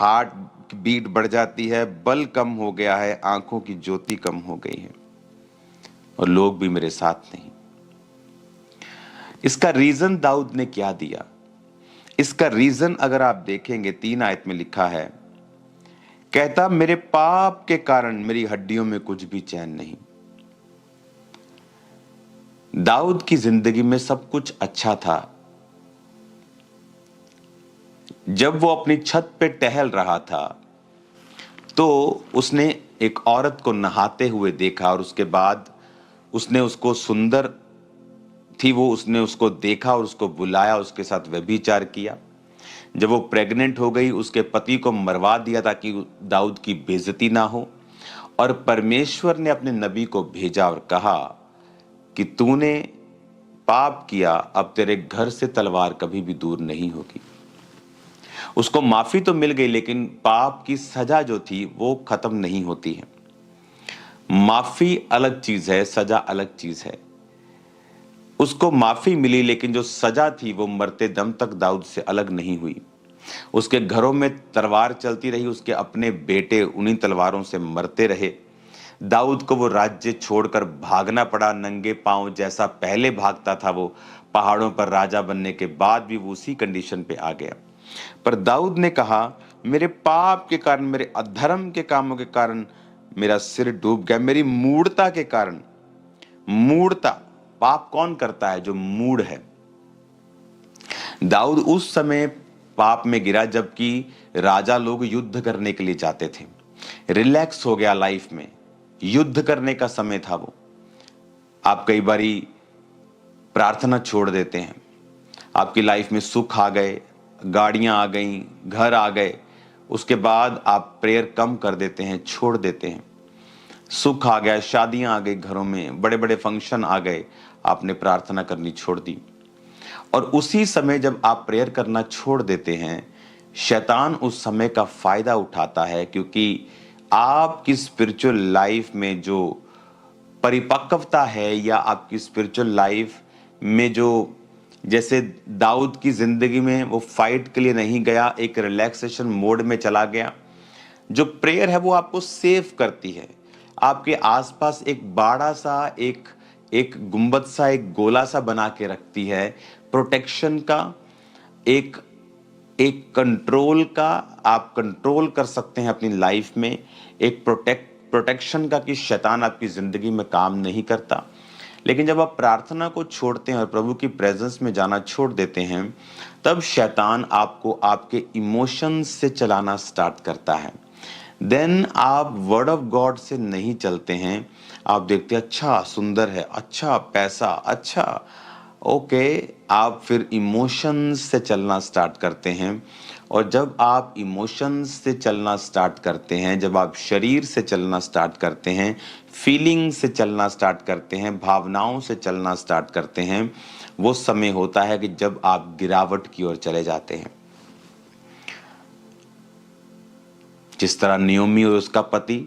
Heart beat बढ़ जाती है, बल कम हो गया है, आंखों की ज्योति कम हो गई है और लोग भी मेरे साथ नहीं। इसका रीजन दाऊद ने क्या दिया? इसका रीजन अगर आप देखेंगे 3 आयत में लिखा है, कहता मेरे पाप के कारण मेरी हड्डियों में कुछ भी चैन नहीं। दाऊद की जिंदगी में सब कुछ अच्छा था। जब वो अपनी छत पे टहल रहा था तो उसने एक औरत को नहाते हुए देखा और उसके बाद उसने उसको सुंदर थी वो, उसने उसको देखा और उसको बुलाया, उसके साथ व्यभिचार किया। जब वो प्रेग्नेंट हो गई, उसके पति को मरवा दिया ताकि दाऊद की बेइज्जती ना हो। और परमेश्वर ने अपने नबी को भेजा और कहा कि तूने पाप किया, अब तेरे घर से तलवार कभी भी दूर नहीं होगी। उसको माफी तो मिल गई, लेकिन पाप की सजा जो थी वो खत्म नहीं होती है। माफी अलग चीज है, सजा अलग चीज है। उसको माफी मिली, लेकिन जो सजा थी वो मरते दम तक दाऊद से अलग नहीं हुई। उसके घरों में तलवार चलती रही, उसके अपने बेटे उन्हीं तलवारों से मरते रहे। दाऊद को वो राज्य छोड़कर भागना पड़ा नंगे पांव, जैसा पहले भागता था वो पहाड़ों पर राजा बनने के बाद भी वो उसी कंडीशन पे आ गया। पर दाऊद ने कहा मेरे पाप के कारण, मेरे अधर्म के कामों के कारण मेरा सिर डूब गया, मेरी मूढ़ता के कारण। मूढ़ता, पाप कौन करता है? जो मूढ़ है। दाऊद उस समय पाप में गिरा जबकि राजा लोग युद्ध करने के लिए जाते थे। रिलैक्स हो गया लाइफ में, युद्ध करने का समय था वो। आप कई बारी प्रार्थना छोड़ देते हैं, आपकी लाइफ में सुख आ गए, गाड़ियां आ गई, घर आ गए, उसके बाद आप प्रेयर कम कर देते हैं, छोड़ देते हैं। सुख आ गया, शादियां आ गई, घरों में बड़े बड़े फंक्शन आ गए, आपने प्रार्थना करनी छोड़ दी। और उसी समय जब आप प्रेयर करना छोड़ देते हैं, शैतान उस समय का फायदा उठाता है, क्योंकि आपकी स्पिरिचुअल लाइफ में जो परिपक्वता है या आपकी स्पिरिचुअल लाइफ में जो, जैसे दाऊद की जिंदगी में वो फाइट के लिए नहीं गया, एक रिलैक्सेशन मोड में चला गया। जो प्रेयर है वो आपको सेव करती है, आपके आसपास एक बाड़ा सा, एक एक गुंबद सा, एक गोला सा बना के रखती है, प्रोटेक्शन का, एक एक कंट्रोल का। आप कंट्रोल कर सकते हैं अपनी लाइफ में, एक प्रोटेक्शन का, कि शैतान आपकी जिंदगी में काम नहीं करता। लेकिन जब आप प्रार्थना को छोड़ते हैं और प्रभु की प्रेजेंस में जाना छोड़ देते हैं, तब शैतान आपको आपके इमोशंस से चलाना स्टार्ट करता है। देन आप वर्ड ऑफ गॉड से नहीं चलते हैं। आप देखते हैं अच्छा सुंदर है, अच्छा पैसा, अच्छा ओके, आप फिर इमोशंस से चलना स्टार्ट करते हैं। और जब आप इमोशंस से चलना स्टार्ट करते हैं, जब आप शरीर से चलना स्टार्ट करते हैं, फीलिंग से चलना स्टार्ट करते हैं, भावनाओं से चलना स्टार्ट करते हैं, वो समय होता है कि जब आप गिरावट की ओर चले जाते हैं। जिस तरह नियोमी और उसका पति,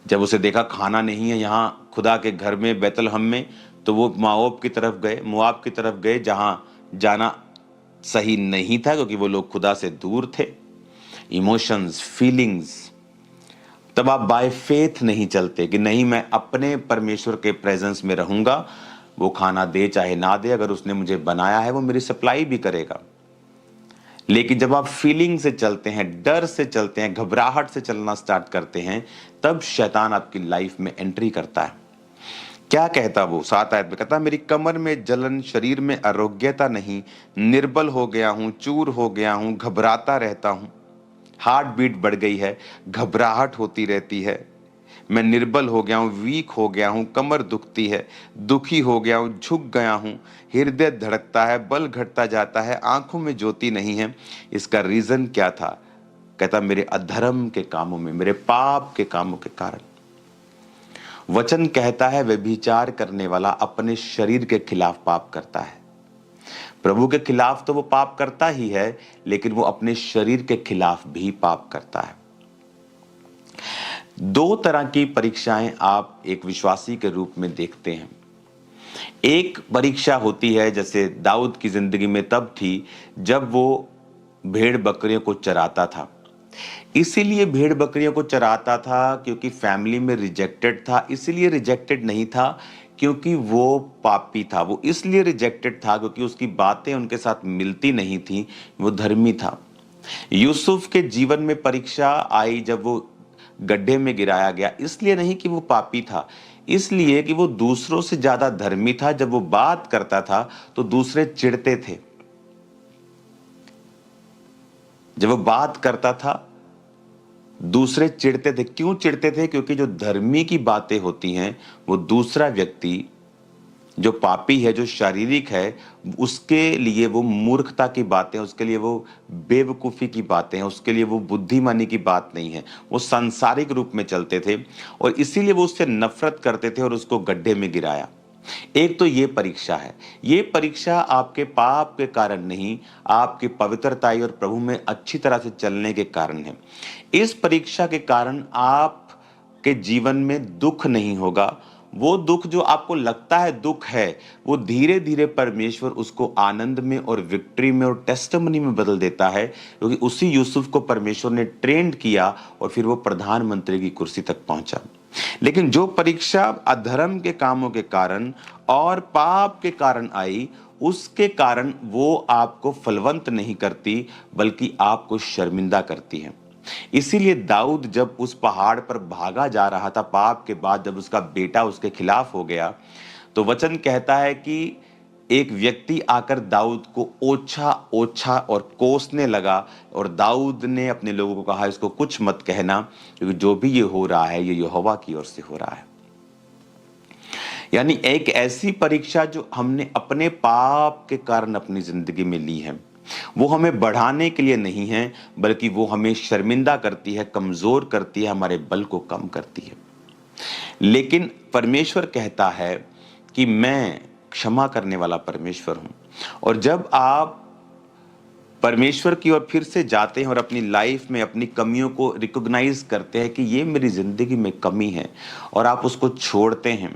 जब उसे देखा खाना नहीं है यहाँ खुदा के घर में बैतलहम में, तो वो मोआब की तरफ गए, मोआब की तरफ गए, जहां जाना सही नहीं था क्योंकि वो लोग खुदा से दूर थे। Emotions, feelings. तब आप बाय फेथ नहीं चलते कि नहीं मैं अपने परमेश्वर के प्रेजेंस में रहूंगा, वो खाना दे चाहे ना दे, अगर उसने मुझे बनाया है वो मेरी सप्लाई भी करेगा। लेकिन जब आप फीलिंग से चलते हैं, डर से चलते हैं, घबराहट से चलना स्टार्ट करते हैं, तब शैतान आपकी लाइफ में एंट्री करता है। क्या कहता वो 7 आयत में? कहता मेरी कमर में जलन, शरीर में आरोग्यता नहीं, निर्बल हो गया हूं, चूर हो गया हूं, घबराता रहता हूं। हार्ट बीट बढ़ गई है, घबराहट होती रहती है, मैं निर्बल हो गया हूं, वीक हो गया हूं, कमर दुखती है, दुखी हो गया हूं, झुक गया हूं, हृदय धड़कता है, बल घटता जाता है, आंखों में ज्योति नहीं है। इसका रीजन क्या था? कहता मेरे अधर्म के कामों में, मेरे पाप के कामों के कारण। वचन कहता है व्यभिचार करने वाला अपने शरीर के खिलाफ पाप करता है। प्रभु के खिलाफ तो वो पाप करता ही है, लेकिन वो अपने शरीर के खिलाफ भी पाप करता है। 2 तरह की परीक्षाएं आप एक विश्वासी के रूप में देखते हैं। एक परीक्षा होती है, जैसे दाऊद की जिंदगी में तब थी जब वो भेड़ बकरियों को चराता था। इसीलिए भेड़ बकरियों को चराता था क्योंकि फैमिली में रिजेक्टेड था। इसीलिए रिजेक्टेड नहीं था क्योंकि वो पापी था। वो इसलिए रिजेक्टेड था क्योंकि उसकी बातें उनके साथ मिलती नहीं थी। वो धर्मी था। यूसुफ के जीवन में परीक्षा आई जब वो गड्ढे में गिराया गया, इसलिए नहीं कि वो पापी था, इसलिए कि वो दूसरों से ज्यादा धर्मी था। जब वो बात करता था तो दूसरे चिढ़ते थे। जब वो बात करता था दूसरे चिढ़ते थे। क्यों चिढ़ते थे? क्योंकि जो धर्मी की बातें होती हैं वो दूसरा व्यक्ति जो पापी है, जो शारीरिक है, उसके लिए वो मूर्खता की बातें, उसके लिए वो बेवकूफ़ी की बातें हैं, उसके लिए वो बुद्धिमानी की बात नहीं है। वो सांसारिक रूप में चलते थे और इसीलिए वो उससे नफरत करते थे और उसको गड्ढे में गिराया। एक तो ये परीक्षा है। ये परीक्षा आपके पाप के कारण नहीं, आपकी पवित्रताई और प्रभु में अच्छी तरह से चलने के कारण है। इस परीक्षा के कारण आपके जीवन में दुख नहीं होगा। वो दुख जो आपको लगता है दुख है, वो धीरे धीरे परमेश्वर उसको आनंद में और विक्ट्री में और टेस्टिमनी में बदल देता है, क्योंकि उसी यूसुफ को परमेश्वर ने ट्रेंड किया और फिर वो प्रधानमंत्री की कुर्सी तक पहुंचा। लेकिन जो परीक्षा अधर्म के कामों के कारण और पाप के कारण आई, उसके कारण वो आपको फलवंत नहीं करती बल्कि आपको शर्मिंदा करती है। इसीलिए दाऊद जब उस पहाड़ पर भागा जा रहा था पाप के बाद, जब उसका बेटा उसके खिलाफ हो गया, तो वचन कहता है कि एक व्यक्ति आकर दाऊद को ओछा ओछा और कोसने लगा और दाऊद ने अपने लोगों को कहा इसको कुछ मत कहना, क्योंकि जो भी ये हो रहा है ये यहोवा की ओर से हो रहा है। यानी एक ऐसी परीक्षा जो हमने अपने पाप के कारण अपनी जिंदगी में ली है, वो हमें बढ़ाने के लिए नहीं है बल्कि वो हमें शर्मिंदा करती है, कमजोर करती है, हमारे बल को कम करती है। लेकिन परमेश्वर कहता है कि मैं क्षमा करने वाला परमेश्वर हूं। और जब आप परमेश्वर की ओर फिर से जाते हैं और अपनी लाइफ में अपनी कमियों को रिकॉग्नाइज करते हैं कि ये मेरी जिंदगी में कमी है, और आप उसको छोड़ते हैं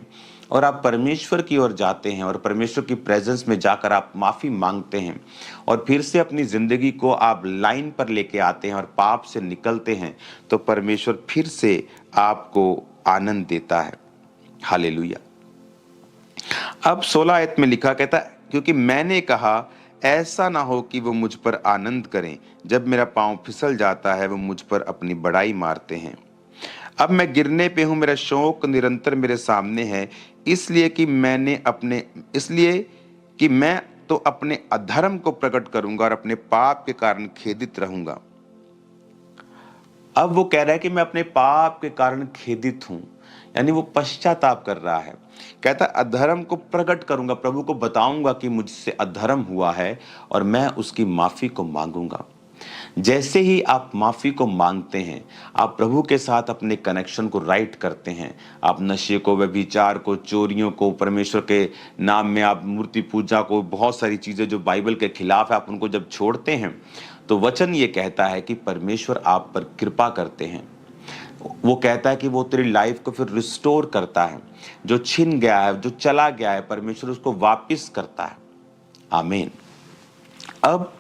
और आप परमेश्वर की ओर जाते हैं और परमेश्वर की प्रेजेंस में जाकर आप माफी मांगते हैं और फिर से अपनी जिंदगी को आप लाइन पर लेके आते हैं और पाप से निकलते हैं, तो परमेश्वर फिर से आपको आनंद देता है। हालेलुया। अब 16 आयत में लिखा, कहता है क्योंकि मैंने कहा ऐसा ना हो कि वो मुझ पर आनंद करें, जब मेरा पांव फिसल जाता है वो मुझ पर अपनी बड़ाई मारते हैं। अब मैं गिरने पे हूं, मेरा शौक निरंतर मेरे सामने है, इसलिए कि मैं तो अपने अधर्म को प्रकट करूंगा और अपने पाप के कारण खेदित रहूंगा। अब वो कह रहा है कि मैं अपने पाप के कारण खेदित हूं, यानी वो पश्चाताप कर रहा है। कहता अधर्म को प्रकट करूंगा, प्रभु को बताऊंगा कि मुझसे अधर्म हुआ है और मैं उसकी माफी को मांगूंगा। जैसे ही आप माफी को मांगते हैं, आप प्रभु के साथ अपने कनेक्शन को राइट करते हैं। आप नशे को, व्यभिचार को, चोरियों को, परमेश्वर के नाम में आप मूर्ति पूजा को, बहुत सारी चीजें जो बाइबल के खिलाफ है, आप उनको जब छोड़ते हैं तो वचन ये कहता है कि परमेश्वर आप पर कृपा करते हैं। वो कहता है कि वो तेरी लाइफ को फिर रिस्टोर करता है। जो छिन गया है, जो चला गया है, परमेश्वर उसको वापस करता है। आमीन। अब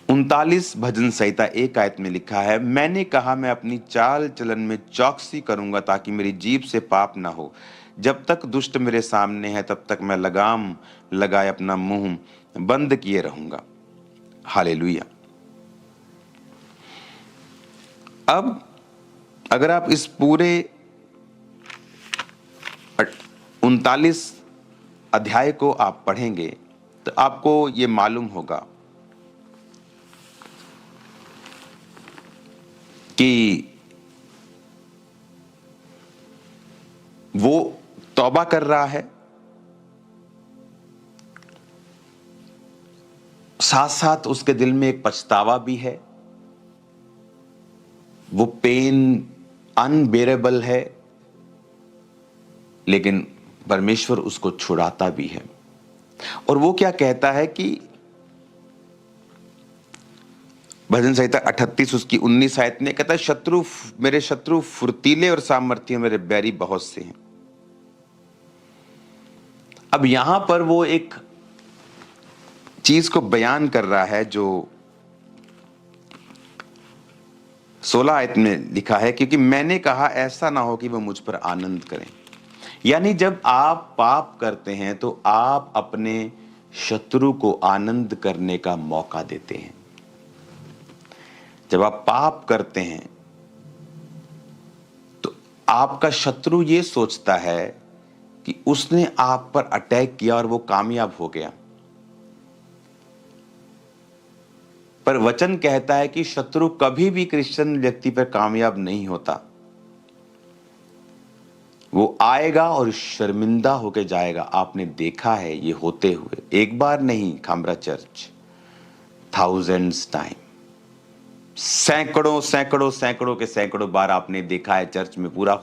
39 भजन संहिता 1 आयत में लिखा है, मैंने कहा मैं अपनी चाल चलन में चौकसी करूंगा ताकि मेरी जीभ से पाप ना हो। जब तक दुष्ट मेरे सामने है तब तक मैं लगाम लगाए अपना मुंह बंद किए रहूंगा। हालेलुया। अब अगर आप इस पूरे 39 अध्याय को आप पढ़ेंगे तो आपको ये मालूम होगा कि वो तौबा कर रहा है, साथ साथ उसके दिल में एक पछतावा भी है। वो पेन अनबेरेबल है, लेकिन परमेश्वर उसको छुड़ाता भी है। और वो क्या कहता है कि भजन संहिता 38 उसकी 19 आयत में कहता है, मेरे शत्रु फुर्तीले और सामर्थ्य, मेरे बैरी बहुत से हैं। अब यहां पर वो एक चीज को बयान कर रहा है जो 16 आयत में लिखा है, क्योंकि मैंने कहा ऐसा ना हो कि वह मुझ पर आनंद करें। यानी जब आप पाप करते हैं तो आप अपने शत्रु को आनंद करने का मौका देते हैं। जब आप पाप करते हैं तो आपका शत्रु ये सोचता है कि उसने आप पर अटैक किया और वो कामयाब हो गया, पर वचन कहता है कि शत्रु कभी भी क्रिश्चियन व्यक्ति पर कामयाब नहीं होता। वो आएगा और शर्मिंदा होकर जाएगा। आपने देखा है ये होते हुए, एक बार नहीं खामरा चर्च, थाउजेंड्स टाइम, सैकड़ों सैकड़ों सैकड़ों के सैकड़ों बार आपने देखा है चर्च में पूरा